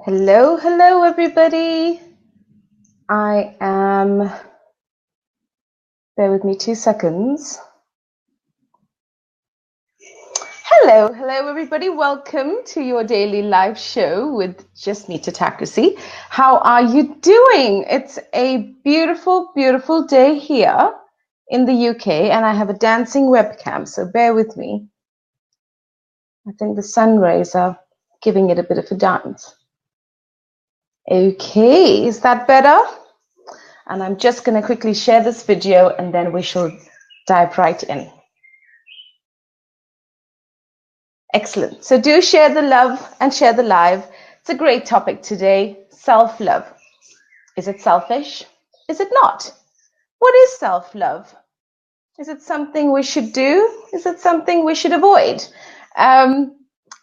Hello, hello, everybody. Bear with me 2 seconds. Hello, hello, everybody. Welcome to your daily live show with Jasmeeta Takusi. How are you doing? It's a beautiful, beautiful day here in the UK, and I have a dancing webcam, so bear with me. I think the sun rays are giving it a bit of a dance. Okay, is that better? And I'm just going to quickly share this video and then we shall dive right in. Excellent. So do share the love and share the live. It's a great topic today. Self-love. Is it selfish? Is it not? What is self-love? Is it something we should do? Is it something we should avoid?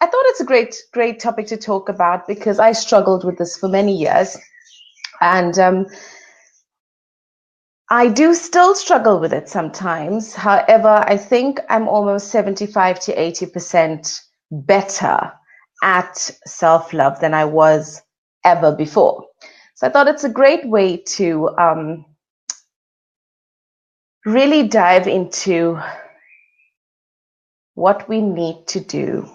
I thought it's a great topic to talk about because I struggled with this for many years. And I do still struggle with it sometimes. However, I think I'm almost 75 to 80% better at self-love than I was ever before. So I thought it's a great way to really dive into what we need to do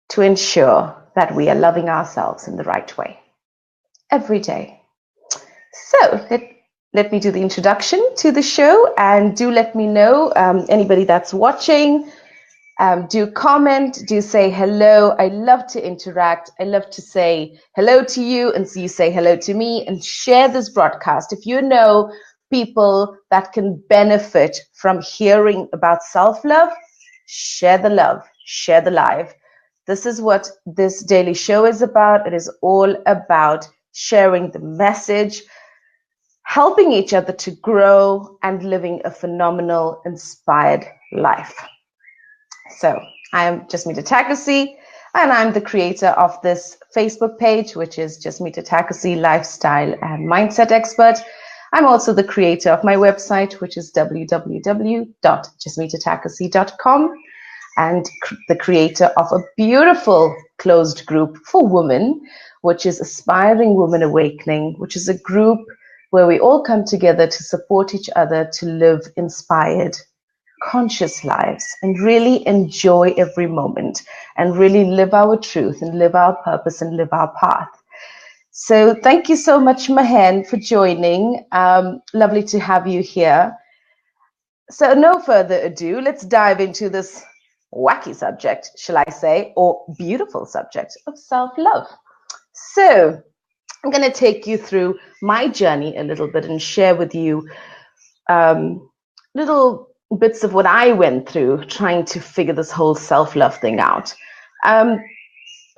to ensure that we are loving ourselves in the right way every day. So let me do the introduction to the show, and do let me know, anybody that's watching, do comment, do say hello. I love to interact. I love to say hello to you and so you say hello to me, and share this broadcast. If you know people that can benefit from hearing about self-love, share the love, share the live. This is what this daily show is about. It is all about sharing the message, helping each other to grow, and living a phenomenal, inspired life. So I am Jasmeeta Takusi, and I'm the creator of this Facebook page, which is Jasmeeta Takusi Lifestyle and Mindset Expert. I'm also the creator of my website, which is www.jasmeetatakusi.com, and the creator of a beautiful closed group for women, which is Aspiring Women Awakening, which is a group where we all come together to support each other to live inspired, conscious lives and really enjoy every moment and really live our truth and live our purpose and live our path. So thank you so much, Mahen, for joining. Lovely to have you here. So no further ado, let's dive into this wacky subject, shall I say, or beautiful subject of self-love. So I'm going to take you through my journey a little bit and share with you little bits of what I went through trying to figure this whole self-love thing out.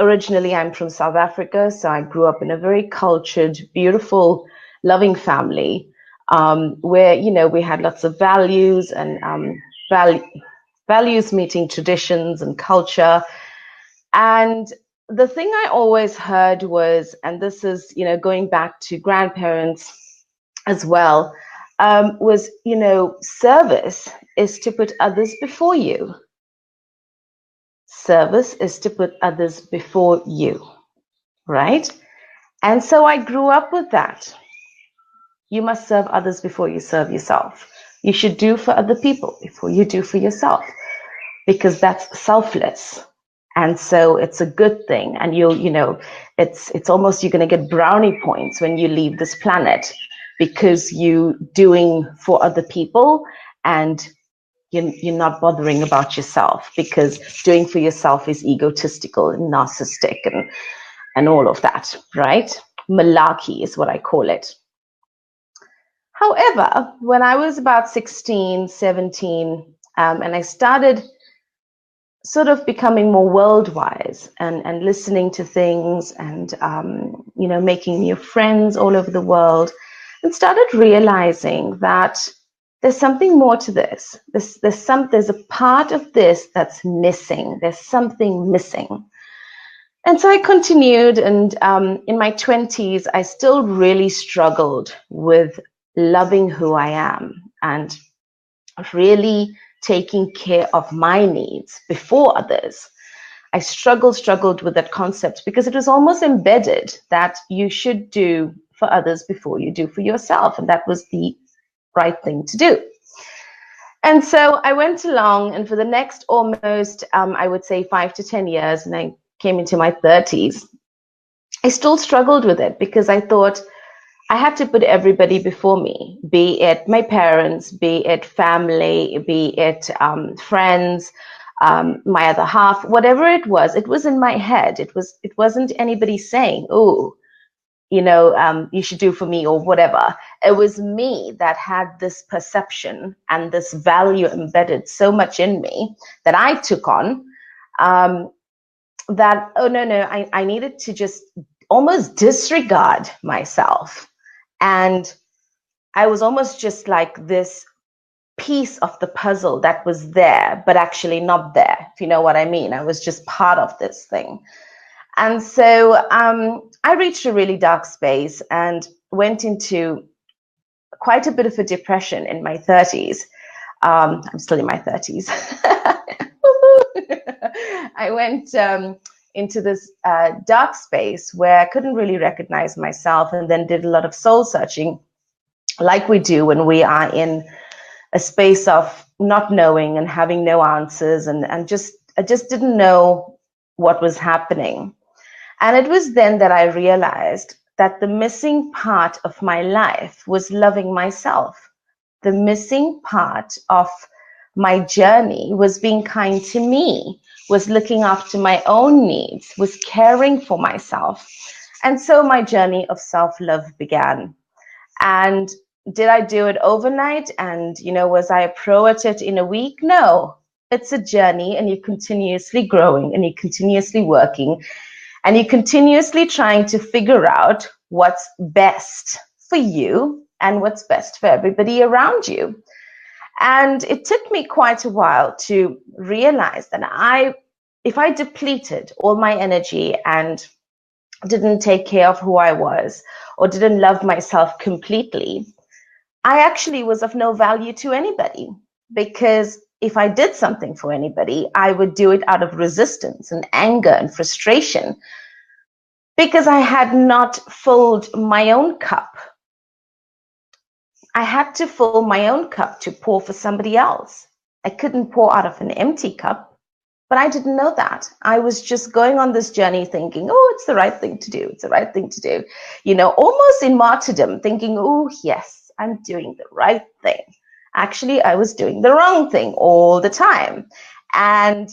Originally, I'm from South Africa, so I grew up in a very cultured, beautiful, loving family where, you know, we had lots of values and values meeting traditions and culture. And the thing I always heard was, and this is, you know, going back to grandparents as well, was, you know, service is to put others before you. Service is to put others before you, right? And so I grew up with that. You must serve others before you serve yourself. You should do for other people before you do for yourself, because that's selfless. And so it's a good thing. And you know, it's almost you're going to get brownie points when you leave this planet, because you doing for other people and you're not bothering about yourself, because doing for yourself is egotistical and narcissistic and all of that, right? Malarkey is what I call it. However, when I was about 16, 17, and I started sort of becoming more world-wise and listening to things and, you know, making new friends all over the world, and started realizing that there's something more to this. There's a part of this that's missing. There's something missing. And so I continued, and in my 20s, I still really struggled with loving who I am and really taking care of my needs before others. I struggled with that concept because it was almost embedded that you should do for others before you do for yourself. And that was the right thing to do. And so I went along, and for the next almost, I would say 5 to 10 years, and I came into my 30s, I still struggled with it because I thought I had to put everybody before me, be it my parents, be it family, be it friends, my other half, whatever it was in my head. It wasn't anybody saying, oh, you should do for me or whatever. It was me that had this perception and this value embedded so much in me that I took on that, oh, no, I needed to just almost disregard myself. And I was almost just like this piece of the puzzle that was there, but actually not there, if you know what I mean. I was just part of this thing. And so I reached a really dark space and went into quite a bit of a depression in my 30s. I'm still in my 30s. I went into this dark space where I couldn't really recognize myself, and then did a lot of soul searching, like we do when we are in a space of not knowing and having no answers, and I just didn't know what was happening. And it was then that I realized that the missing part of my life was loving myself. The missing part of my journey was being kind to me, was looking after my own needs, was caring for myself. And so my journey of self-love began. And did I do it overnight? And, was I a pro at it in a week? No, it's a journey, and you're continuously growing, and you're continuously working, and you're continuously trying to figure out what's best for you and what's best for everybody around you. And it took me quite a while to realize that if I depleted all my energy and didn't take care of who I was, or didn't love myself completely, I actually was of no value to anybody. Because if I did something for anybody, I would do it out of resistance and anger and frustration, because I had not filled my own cup. I had to fill my own cup to pour for somebody else. I couldn't pour out of an empty cup, but I didn't know that. I was just going on this journey thinking, oh, it's the right thing to do. It's the right thing to do. Almost in martyrdom, thinking, oh, yes, I'm doing the right thing. Actually, I was doing the wrong thing all the time. And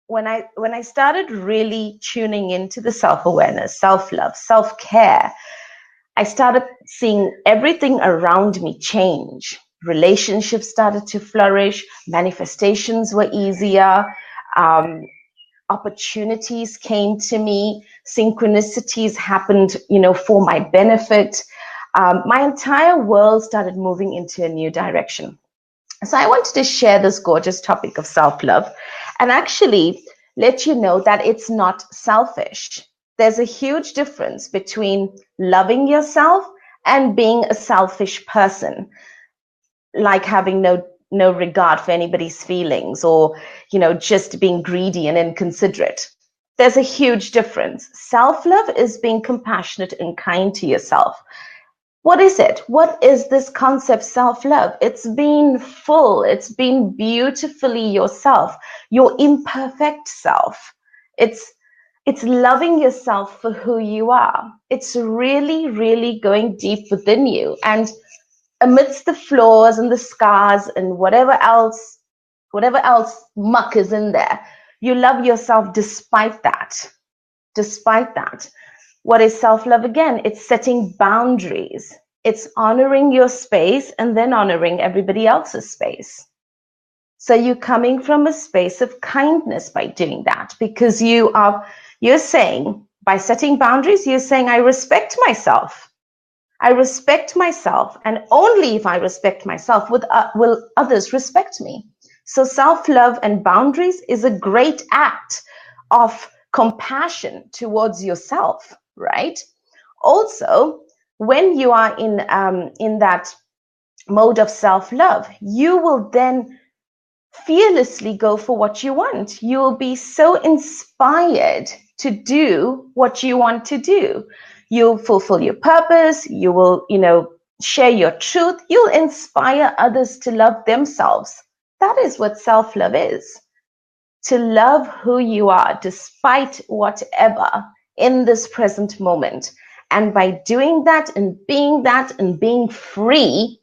when I started really tuning into the self-awareness, self-love, self-care, I started seeing everything around me change. Relationships started to flourish. Manifestations were easier. Opportunities came to me. Synchronicities happened, for my benefit. My entire world started moving into a new direction. So I wanted to share this gorgeous topic of self-love and actually let you know that it's not selfish. There's a huge difference between loving yourself and being a selfish person, like having no regard for anybody's feelings, or, just being greedy and inconsiderate. There's a huge difference. Self-love is being compassionate and kind to yourself. What is it? What is this concept, self-love? It's being full. It's being beautifully yourself, your imperfect self. It's loving yourself for who you are. It's really, really going deep within you. And amidst the flaws and the scars and whatever else muck is in there, you love yourself despite that. Despite that. What is self-love again? It's setting boundaries. It's honoring your space and then honoring everybody else's space. So you're coming from a space of kindness by doing that, because you're saying, by setting boundaries, you're saying, I respect myself. I respect myself, and only if I respect myself will others respect me. So self-love and boundaries is a great act of compassion towards yourself, right? Also, when you are in that mode of self-love, you will then fearlessly go for what you want. You'll be so inspired to do what you want to do. You'll fulfill your purpose. You will, share your truth. You'll inspire others to love themselves. That is what self-love is. To love who you are despite whatever in this present moment. And by doing that and being free,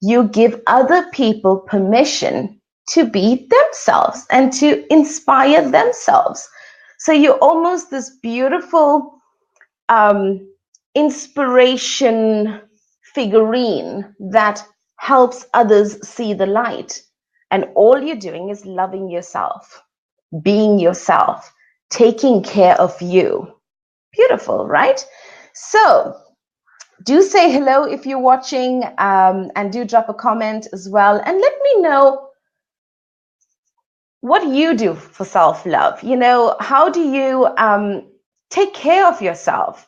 you give other people permission to be themselves and to inspire themselves. So you're almost this beautiful inspiration figurine that helps others see the light. And all you're doing is loving yourself, being yourself, taking care of you. Beautiful, right? So do say hello if you're watching, and do drop a comment as well. And let me know what you do for self-love. How do you take care of yourself?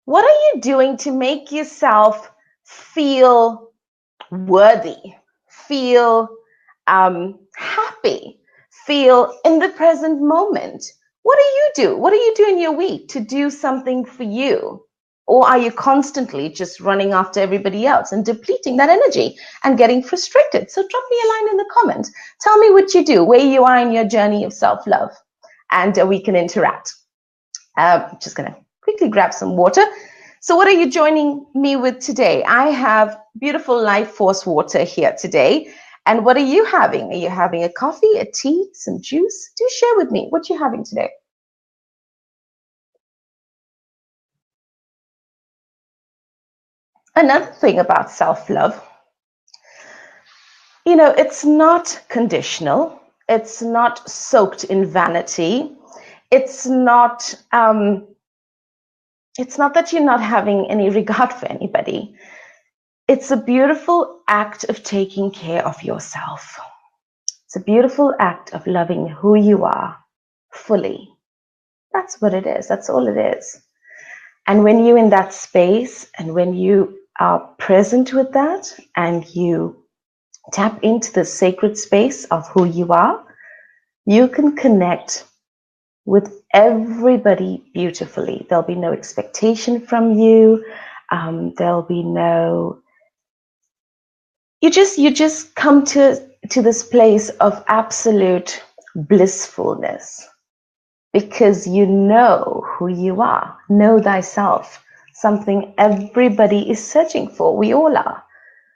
What are you doing to make yourself feel worthy, feel happy, feel in the present moment? What do you do? What do you do in your week to do something for you? Or are you constantly just running after everybody else and depleting that energy and getting frustrated? So drop me a line in the comments. Tell me what you do, where you are in your journey of self-love, and we can interact. Just going to quickly grab some water. So what are you joining me with today? I have beautiful Life Force water here today. And what are you having? Are you having a coffee, a tea, some juice? Do share with me what you're having today. Another thing about self-love, it's not conditional. It's not soaked in vanity. It's not that you're not having any regard for anybody. It's a beautiful act of taking care of yourself. It's a beautiful act of loving who you are fully. That's what it is. That's all it is. And when you're in that space, and when you are present with that, and you tap into the sacred space of who you are, you can connect with everybody beautifully. There'll be no expectation from you. There'll be no... You just come to this place of absolute blissfulness, because you know who you are. Know thyself, something everybody is searching for. We all are.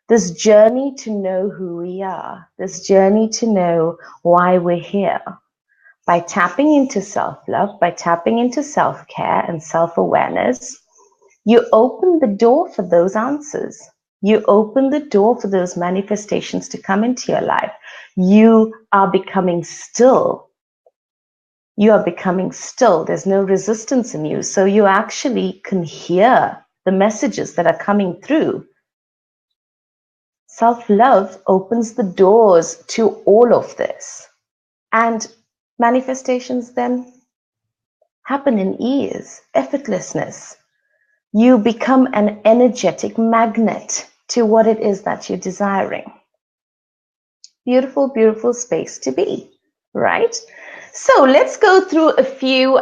This journey to know who we are, this journey to know why we're here. By tapping into self-love, by tapping into self-care and self-awareness, you open the door for those answers. You open the door for those manifestations to come into your life. You are becoming still. You are becoming still. There's no resistance in you. So you actually can hear the messages that are coming through. Self-love opens the doors to all of this. And manifestations then happen in ease, effortlessness. You become an energetic magnet to what it is that you're desiring. Beautiful, beautiful space to be, right? So let's go through a few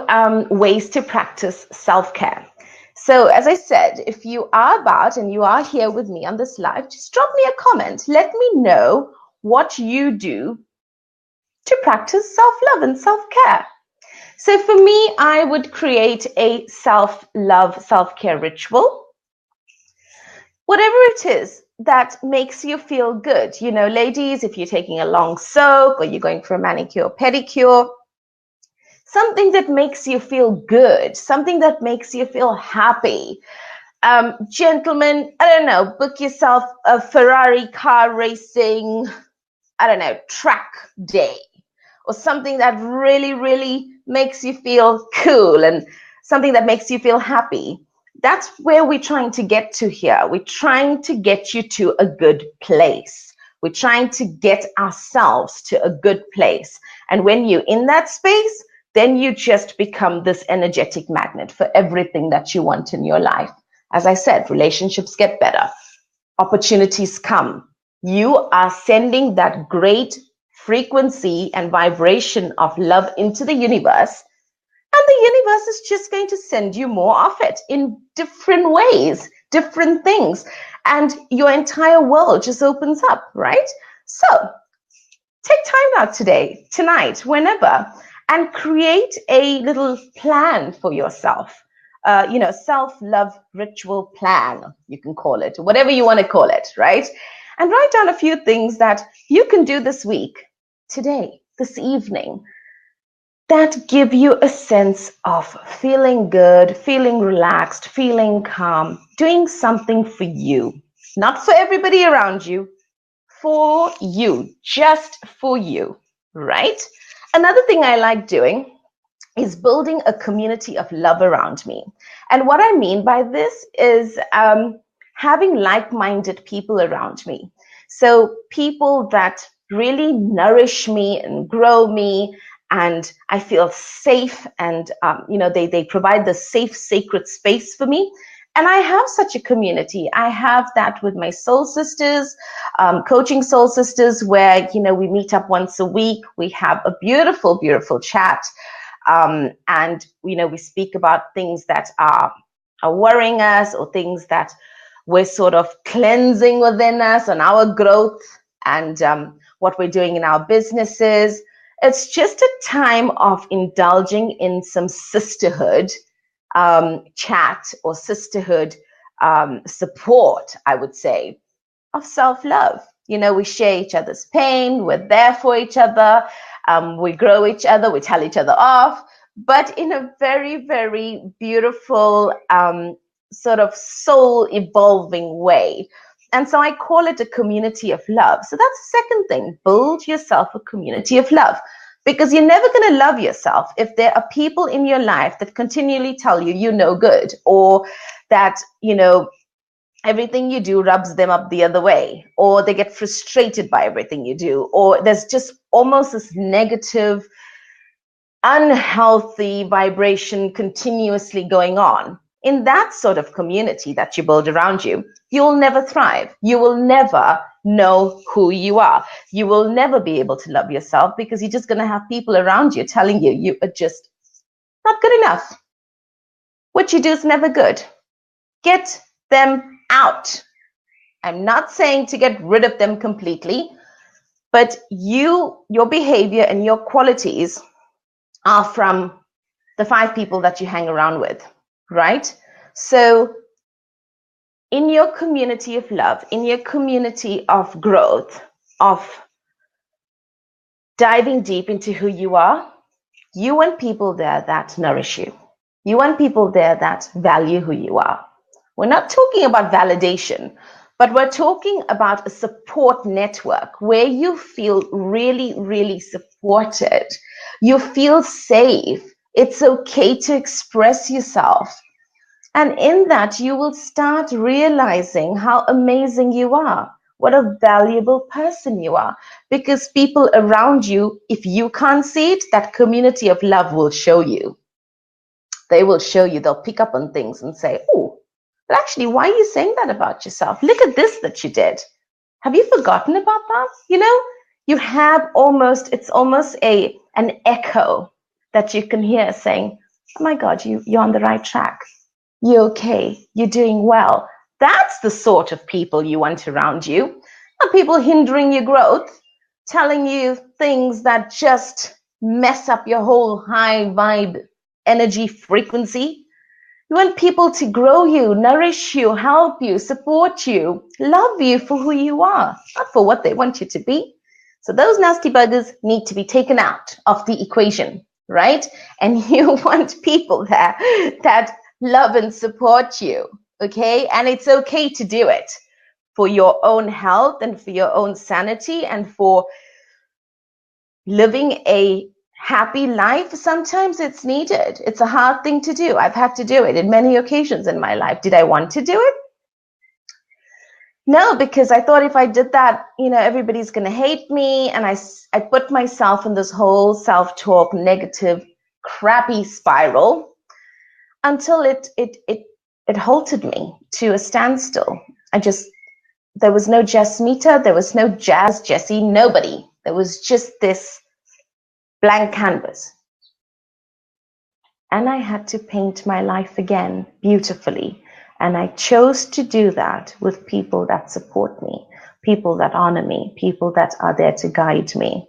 ways to practice self-care. So as I said, if you are about and you are here with me on this live, just drop me a comment. Let me know what you do to practice self-love and self-care. So for me, I would create a self-love, self-care ritual. Whatever it is that makes you feel good. Ladies, if you're taking a long soak or you're going for a manicure or pedicure, something that makes you feel good, something that makes you feel happy. Gentlemen, I don't know, book yourself a Ferrari car racing, track day, or something that really, really makes you feel cool and something that makes you feel happy. That's where we're trying to get to here. We're trying to get you to a good place. We're trying to get ourselves to a good place. And when you're in that space, then you just become this energetic magnet for everything that you want in your life. As I said, relationships get better. Opportunities come. You are sending that great frequency and vibration of love into the universe, and the universe is just going to send you more of it in different ways, different things. And your entire world just opens up, right? So take time out today, tonight, whenever, and create a little plan for yourself. Self-love ritual plan, you can call it, whatever you want to call it, right? And write down a few things that you can do this week, today, this evening, that give you a sense of feeling good, feeling relaxed, feeling calm, doing something for you, not for everybody around you, for you, just for you, right? Another thing I like doing is building a community of love around me. And what I mean by this is having like-minded people around me. So people that really nourish me and grow me, and I feel safe, and they provide the safe, sacred space for me. And I have such a community. I have that with my soul sisters, coaching soul sisters, where we meet up once a week. We have a beautiful, beautiful chat, and we speak about things that are worrying us, or things that we're sort of cleansing within us on our growth, and what we're doing in our businesses. It's just a time of indulging in some sisterhood chat, or sisterhood support, I would say, of self-love. We share each other's pain, we're there for each other, we grow each other, we tell each other off, but in a very, very beautiful sort of soul evolving way. And so I call it a community of love. So that's the second thing, build yourself a community of love. Because you're never going to love yourself if there are people in your life that continually tell you you're no good, or that, everything you do rubs them up the other way, or they get frustrated by everything you do, or there's just almost this negative, unhealthy vibration continuously going on. In that sort of community that you build around you, you'll never thrive. You will never know who you are. You will never be able to love yourself, because you're just going to have people around you telling you you are just not good enough. What you do is never good. Get them out. I'm not saying to get rid of them completely, but your behavior and your qualities are from the 5 people that you hang around with, right? So in your community of love, in your community of growth, of diving deep into who you are, you want people there that nourish you. You want people there that value who you are. We're not talking about validation, but we're talking about a support network where you feel really, really supported. You feel safe. It's okay to express yourself. And in that, you will start realizing how amazing you are, what a valuable person you are. Because people around you, if you can't see it, that community of love will show you. They will show you, they'll pick up on things and say, oh, but actually, why are you saying that about yourself? Look at this that you did. Have you forgotten about that? You have it's almost an echo that you can hear saying, oh my God, you're on the right track. You're okay. You're doing well. That's the sort of people you want around you. Not people hindering your growth, telling you things that just mess up your whole high vibe energy frequency. You want people to grow you, nourish you, help you, support you, love you for who you are, not for what they want you to be. So those nasty buggers need to be taken out of the equation, right? And you want people there that love and support you, okay? And it's okay to do it for your own health and for your own sanity and for living a happy life. Sometimes it's needed. It's a hard thing to do. I've had to do it in many occasions in my life. Did I want to do it? No, because I thought if I did that, everybody's going to hate me. And I put myself in this whole self-talk, negative, crappy spiral until it halted me to a standstill. There was no Jasmita, there was no Jazz Jessie, nobody. There was just this blank canvas. And I had to paint my life again beautifully. And I chose to do that with people that support me, people that honor me, people that are there to guide me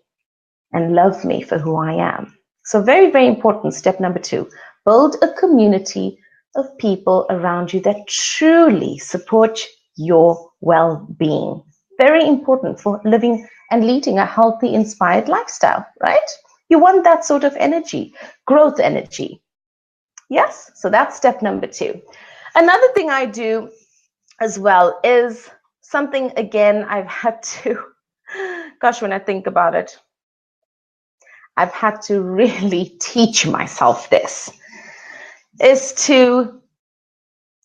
and love me for who I am. So very, very important. Step number 2, build a community of people around you that truly support your well-being. Very important for living and leading a healthy, inspired lifestyle, right? You want that sort of energy, growth energy. Yes, so that's step number 2. Another thing I do as well is something, again, I've had to, gosh, when I think about it, I've had to really teach myself this, is to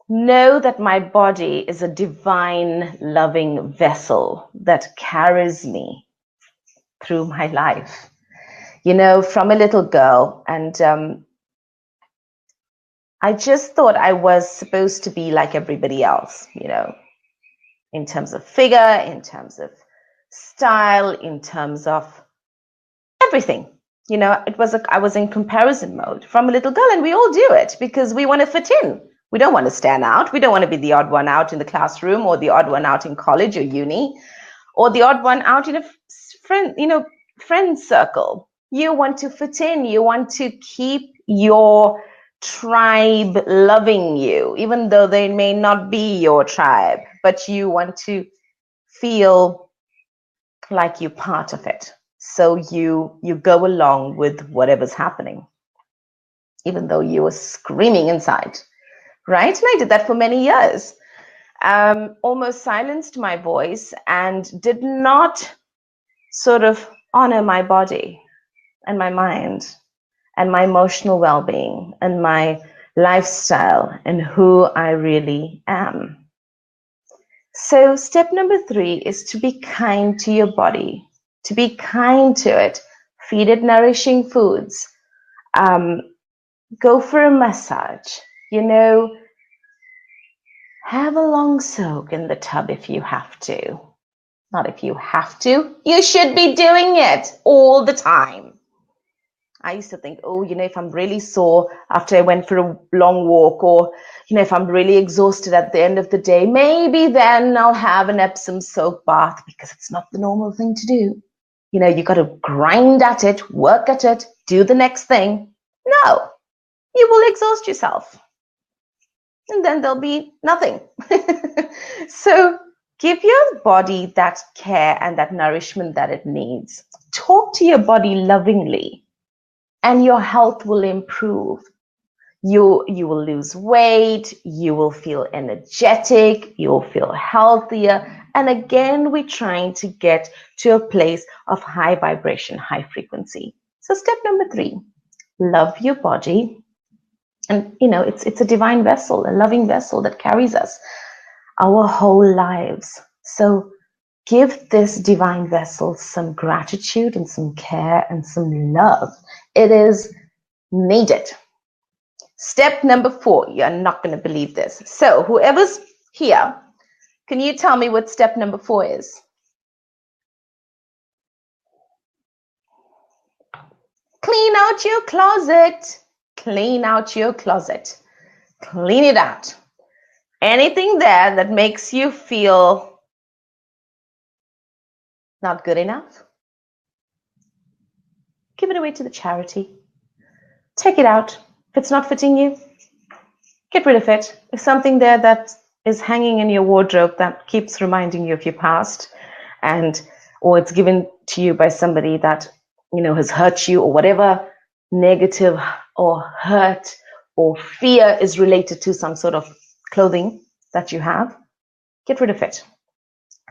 know that my body is a divine, loving vessel that carries me through my life. You know, from a little girl, and I just thought I was supposed to be like everybody else, you know, in terms of figure, in terms of style, in terms of everything. You know, I was in comparison mode from a little girl, and we all do it because we want to fit in. We don't want to stand out. We don't want to be the odd one out in the classroom, or the odd one out in college or uni, or the odd one out in a friend circle. You want to fit in. You want to keep your tribe loving you, even though they may not be your tribe, but you want to feel like you're part of it. So you go along with whatever's happening, even though you were screaming inside, right? And I did that for many years. Almost silenced my voice and did not sort of honor my body and my mind and my emotional well-being and my lifestyle and who I really am. So step number 3 is to be kind to your body, to be kind to it. Feed it nourishing foods. Go for a massage. You know, have a long soak in the tub if you have to. Not if you have to. You should be doing it all the time. I used to think, oh, you know, if I'm really sore after I went for a long walk, or, you know, if I'm really exhausted at the end of the day, maybe then I'll have an Epsom soap bath, because it's not the normal thing to do. You know, you got to grind at it, work at it, do the next thing. No, you will exhaust yourself. And then there'll be nothing. So give your body that care and that nourishment that it needs. Talk to your body lovingly, and your health will improve. You will lose weight, you will feel energetic, you will feel healthier. And again, we're trying to get to a place of high vibration, high frequency. So step number 3, love your body. And, you know, it's a divine vessel, a loving vessel that carries us our whole lives. So give this divine vessel some gratitude and some care and some love. It is needed. Step number 4, you're not going to believe this. So whoever's here, can you tell me what step number 4 is? Clean out your closet. Clean out your closet. Clean it out. Anything there that makes you feel not good enough, give it away to the charity. Take it out. If it's not fitting you, get rid of it. If something there that is hanging in your wardrobe that keeps reminding you of your past, or it's given to you by somebody that, you know, has hurt you, or whatever negative or hurt or fear is related to some sort of clothing that you have, get rid of it.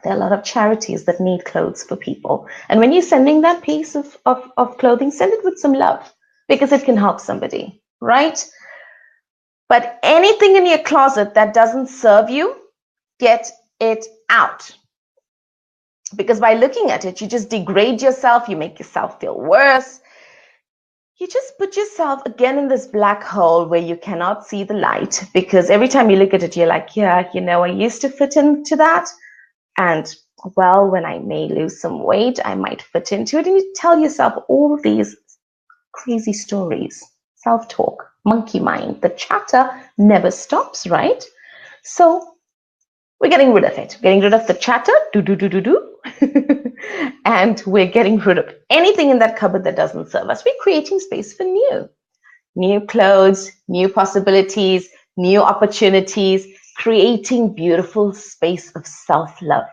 There are a lot of charities that need clothes for people. And when you're sending that piece of clothing, send it with some love, because it can help somebody, right? But anything in your closet that doesn't serve you, get it out. Because by looking at it, you just degrade yourself, you make yourself feel worse. You just put yourself again in this black hole where you cannot see the light, because every time you look at it, you're like, yeah, you know, I used to fit into that, and well, when I may lose some weight, I might fit into it. And you tell yourself all these crazy stories, self-talk, monkey mind. The chatter never stops, right? So we're getting rid of it. Getting rid of the chatter, and we're getting rid of anything in that cupboard that doesn't serve us. We're creating space for new clothes, new possibilities, new opportunities, creating beautiful space of self-love.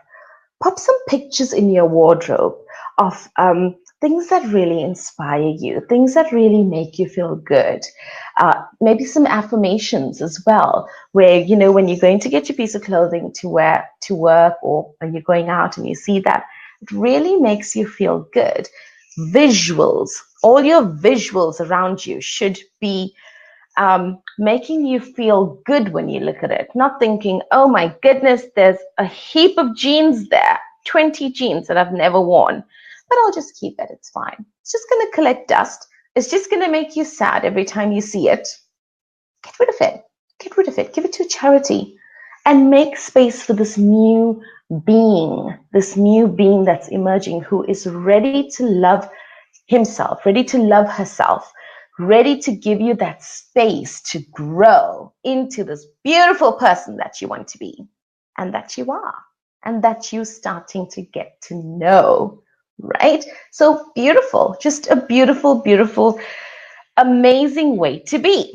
Pop some pictures in your wardrobe of things that really inspire you, things that really make you feel good. Maybe some affirmations as well, where, when you're going to get your piece of clothing to wear to work, or you're going out and you see that, it really makes you feel good. Visuals, all your visuals around you should be making you feel good when you look at it, not thinking, oh my goodness, there's a heap of jeans there, 20 jeans that I've never worn, but I'll just keep it, it's fine. It's just going to collect dust. It's just going to make you sad every time you see it. Get rid of it. Get rid of it. Give it to a charity and make space for this new being that's emerging, who is ready to love himself, ready to love herself, ready to give you that space to grow into this beautiful person that you want to be, and that you are, and that you're starting to get to know, right? So beautiful, just a beautiful, beautiful, amazing way to be.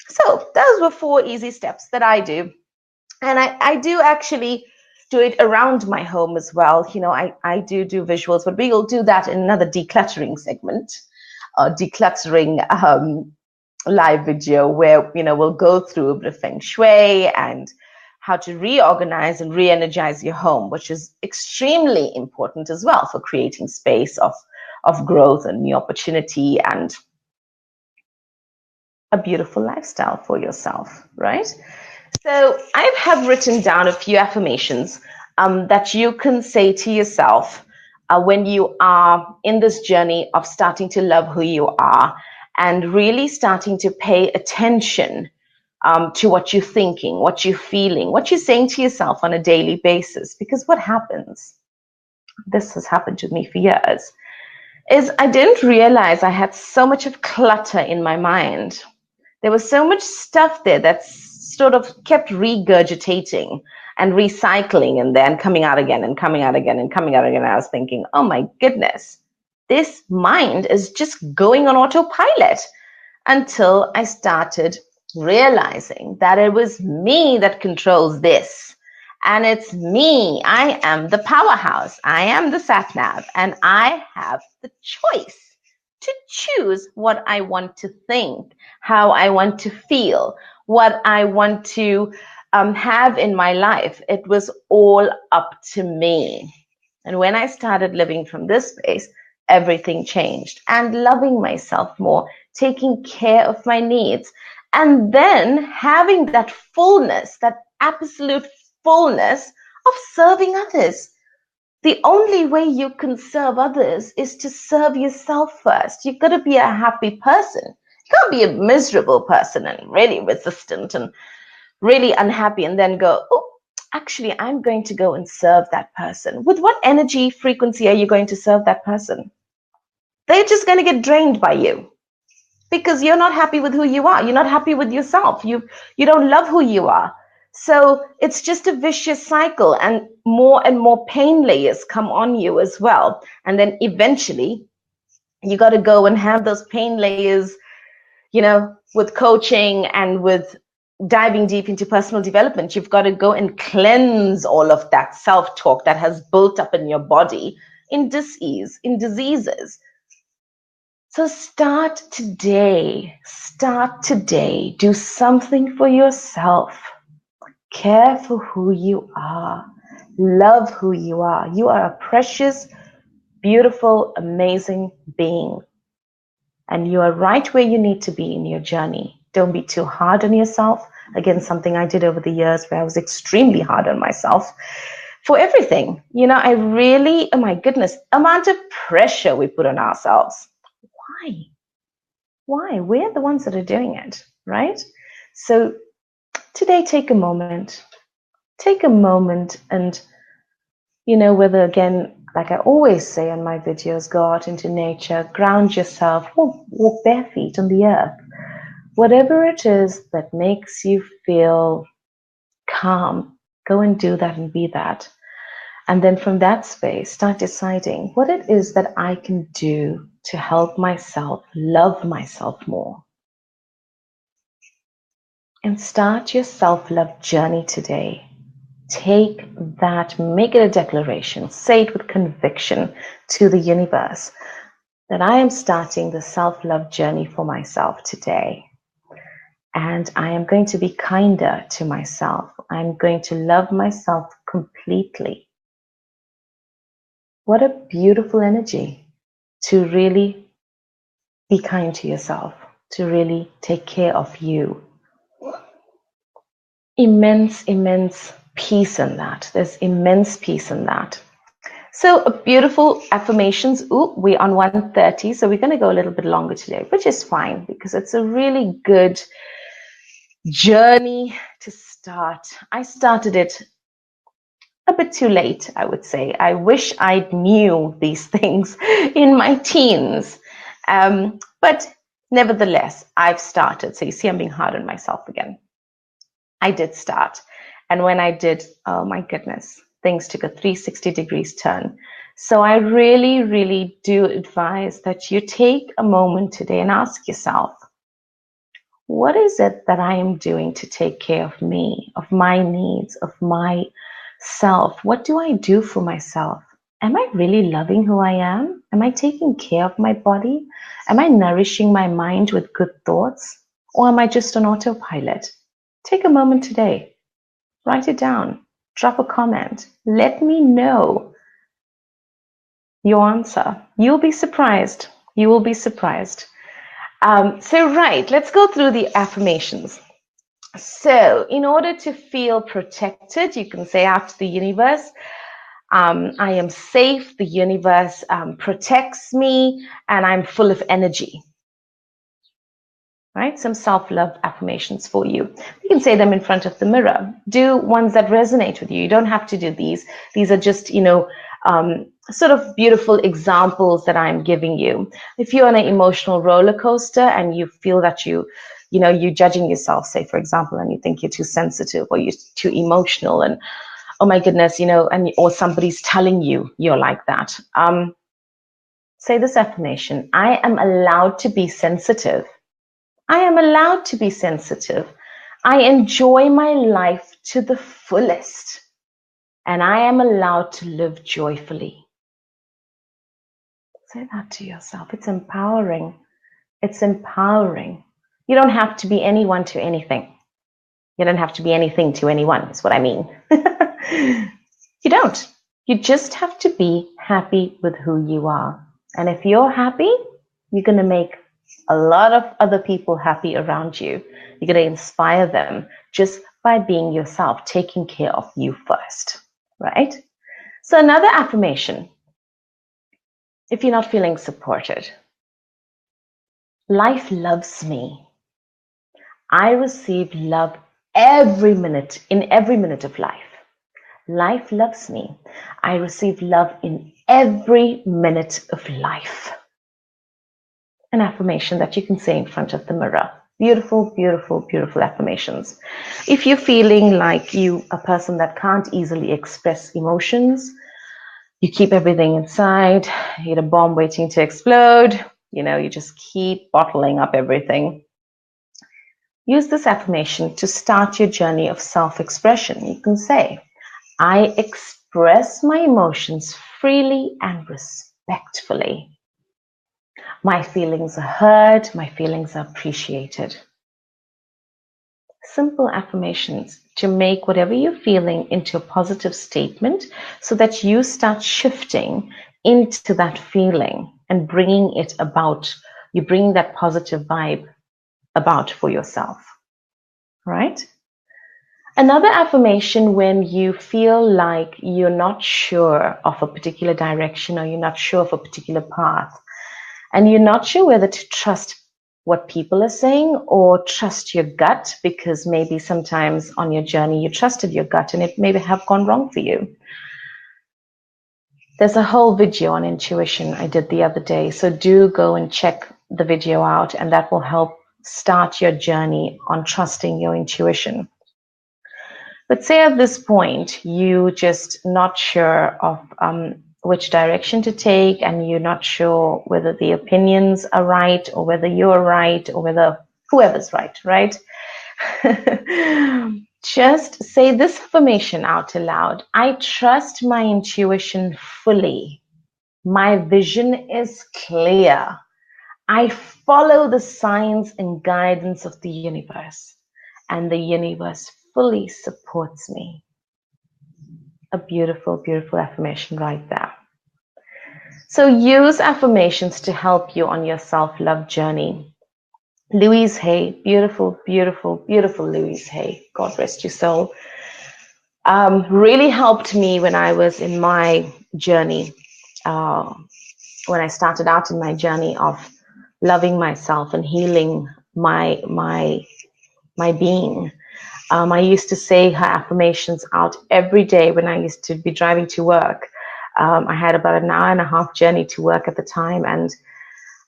So those were 4 easy steps that I do. And I do actually do it around my home as well. I do visuals, but we'll do that in another decluttering segment, decluttering live video, where we'll go through a bit of feng shui and how to reorganize and re-energize your home, which is extremely important as well for creating space of growth and new opportunity and a beautiful lifestyle for yourself, right? So I have written down a few affirmations that you can say to yourself when you are in this journey of starting to love who you are and really starting to pay attention to what you're thinking, what you're feeling, what you're saying to yourself on a daily basis. Because what happens, this has happened to me for years, is I didn't realize I had so much of clutter in my mind. There was so much stuff there that's sort of kept regurgitating and recycling and then coming out again and coming out again and coming out again. I was thinking, oh my goodness, this mind is just going on autopilot, until I started realizing that it was me that controls this. And it's me. I am the powerhouse. I am the sat nav, and I have the choice to choose what I want to think, how I want to feel, what I want to have in my life. It was all up to me. And when I started living from this space, everything changed, and loving myself more, taking care of my needs, and then having that fullness, that absolute fullness of serving others. The only way you can serve others is to serve yourself first. You've got to be a happy person. You can't be a miserable person and really resistant and really unhappy and then go, oh, actually, I'm going to go and serve that person. With what energy frequency are you going to serve that person? They're just going to get drained by you because you're not happy with who you are. You're not happy with yourself. You don't love who you are. So it's just a vicious cycle, and more pain layers come on you as well. And then eventually you got to go and have those pain layers, with coaching and with diving deep into personal development. You've got to go and cleanse all of that self-talk that has built up in your body in dis-ease, in diseases. So start today. Do something for yourself. Care for who you are. Love who you are. You are a precious, beautiful, amazing being. And you are right where you need to be in your journey. Don't be too hard on yourself. Again, something I did over the years where I was extremely hard on myself for everything. I really, oh my goodness, amount of pressure we put on ourselves. Why? We're the ones that are doing it, right? So today, take a moment and Whether, again, like I always say on my videos, go out into nature, ground yourself, walk bare feet on the earth. Whatever it is that makes you feel calm, go and do that and be that. And then from that space, start deciding what it is that I can do to help myself love myself more. And start your self-love journey today. Take that, make it a declaration, say it with conviction to the universe that I am starting the self-love journey for myself today. And I am going to be kinder to myself. I'm going to love myself completely. What a beautiful energy to really be kind to yourself, to really take care of you. Immense peace in that. There's immense peace in that. So beautiful affirmations. Ooh, we're on 1:30, so we're going to go a little bit longer today, which is fine because it's a really good journey to start. I started it a bit too late, I would say. I wish I knew these things in my teens. But nevertheless, I've started. So you see, I'm being hard on myself again. I did start. And when I did, oh my goodness, things took a 360 degrees turn. So I really, really do advise that you take a moment today and ask yourself, what is it that I am doing to take care of me, of my needs, of myself? What do I do for myself? Am I really loving who I am? Am I taking care of my body? Am I nourishing my mind with good thoughts? Or am I just on autopilot? Take a moment today. Write it down. Drop a comment. Let me know your answer. You'll be surprised. You will be surprised. Right, let's go through the affirmations. So in order to feel protected, you can say out to the universe, I am safe, the universe protects me, and I'm full of energy. Right? Some self-love affirmations for you. You can say them in front of the mirror. Do ones that resonate with you. You don't have to do these. These are just, sort of beautiful examples that I'm giving you. If you're on an emotional roller coaster and you feel that you're judging yourself, say, for example, and you think you're too sensitive or you're too emotional and, oh my goodness, or somebody's telling you you're like that. Say this affirmation: I am allowed to be sensitive. I am allowed to be sensitive. I enjoy my life to the fullest, and I am allowed to live joyfully. Say that to yourself. It's empowering. It's empowering. You don't have to be anyone to anything. You don't have to be anything to anyone, is what I mean. You don't. You just have to be happy with who you are. And if you're happy, you're going to make a lot of other people happy around you. You're going to inspire them just by being yourself, taking care of you first, right? So another affirmation, if you're not feeling supported: life loves me. I receive love in every minute of life. Life loves me. I receive love in every minute of life. An affirmation that you can say in front of the mirror. Beautiful, beautiful, beautiful affirmations. If you're feeling like you're a person that can't easily express emotions, you keep everything inside, you're a bomb waiting to explode, you just keep bottling up everything. Use this affirmation to start your journey of self-expression. You can say, I express my emotions freely and respectfully. My feelings are heard, my feelings are appreciated. Simple affirmations to make whatever you're feeling into a positive statement so that you start shifting into that feeling and bringing it about. You bring that positive vibe about for yourself, right? Another affirmation when you feel like you're not sure of a particular direction or you're not sure of a particular path and you're not sure whether to trust what people are saying or trust your gut, because maybe sometimes on your journey you trusted your gut and it maybe have gone wrong for you. There's a whole video on intuition I did the other day, so do go and check the video out, and that will help start your journey on trusting your intuition. But say at this point, you just not sure of which direction to take, and you're not sure whether the opinions are right, or whether you're right, or whether whoever's right, right? Just say this affirmation out aloud. I trust my intuition fully. My vision is clear. I follow the signs and guidance of the universe, and the universe fully supports me. A beautiful, beautiful affirmation right there. So use affirmations to help you on your self-love journey. Louise Hay, beautiful, beautiful, beautiful Louise Hay, God rest your soul, really helped me when I was in my journey, when I started out in my journey of loving myself and healing my being. I used to say her affirmations out every day when I used to be driving to work. I had about an hour and a half journey to work at the time, and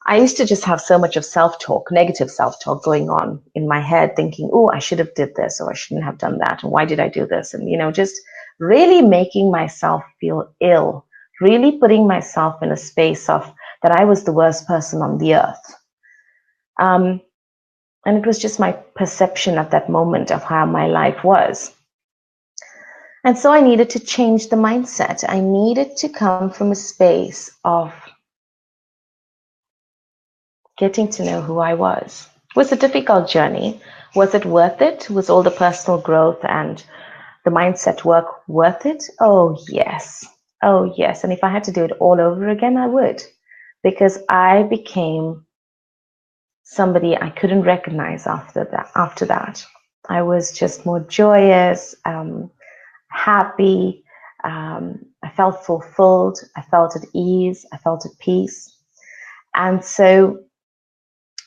I used to just have so much of self-talk, negative self-talk going on in my head, thinking, oh, I should have did this, or I shouldn't have done that, and why did I do this? And, just really making myself feel ill, really putting myself in a space of that I was the worst person on the earth. And it was just my perception at that moment of how my life was. And so I needed to change the mindset. I needed to come from a space of getting to know who I was. It was a difficult journey. Was it worth it? Was all the personal growth and the mindset work worth it? Oh, yes. Oh, yes. And if I had to do it all over again, I would. Because I became somebody I couldn't recognize after that. I was just more joyous, happy. I felt fulfilled. I felt at ease. I felt at peace. And so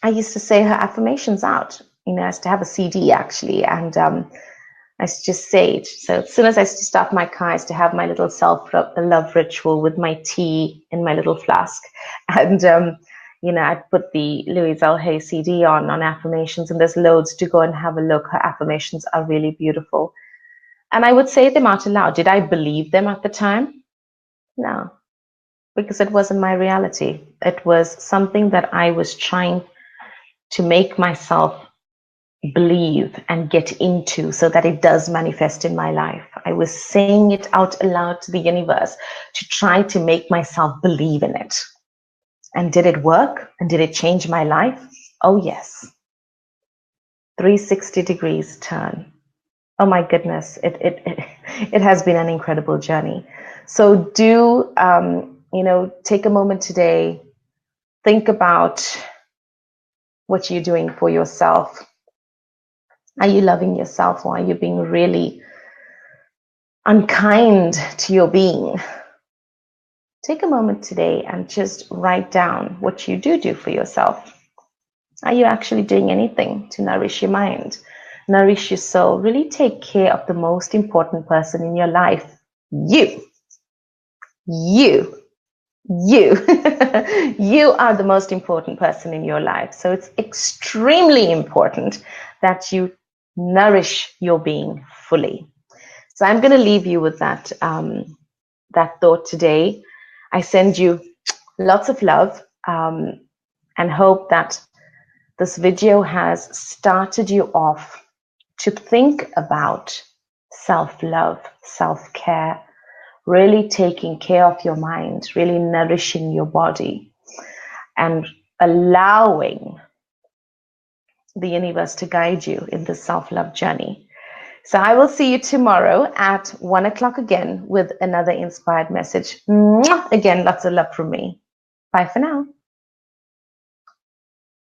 I used to say her affirmations out. I used to have a CD actually, and I used to just say it. So as soon as I used to start my car, I used to have my little self-love ritual with my tea in my little flask, and I'd put the Louise L. Hay CD on affirmations, and there's loads to go and have a look. Her affirmations are really beautiful, and I would say them out aloud. Did I believe them at the time? No, because it wasn't my reality. It was something that I was trying to make myself believe and get into so that it does manifest in my life. I was saying it out aloud to the universe to try to make myself believe in it. And did it work? And did it change my life? Oh, yes. 360 degrees turn. Oh my goodness, it has been an incredible journey. So do, take a moment today, think about what you're doing for yourself. Are you loving yourself, or are you being really unkind to your being? Take a moment today and just write down what you do for yourself. Are you actually doing anything to nourish your mind, nourish your soul? Really take care of the most important person in your life, you. You are the most important person in your life. So it's extremely important that you nourish your being fully. So I'm going to leave you with that thought today. I send you lots of love and hope that this video has started you off to think about self-love, self-care, really taking care of your mind, really nourishing your body, and allowing the universe to guide you in this self-love journey. So I will see you tomorrow at 1 o'clock again with another inspired message. Again, lots of love from me. Bye for now.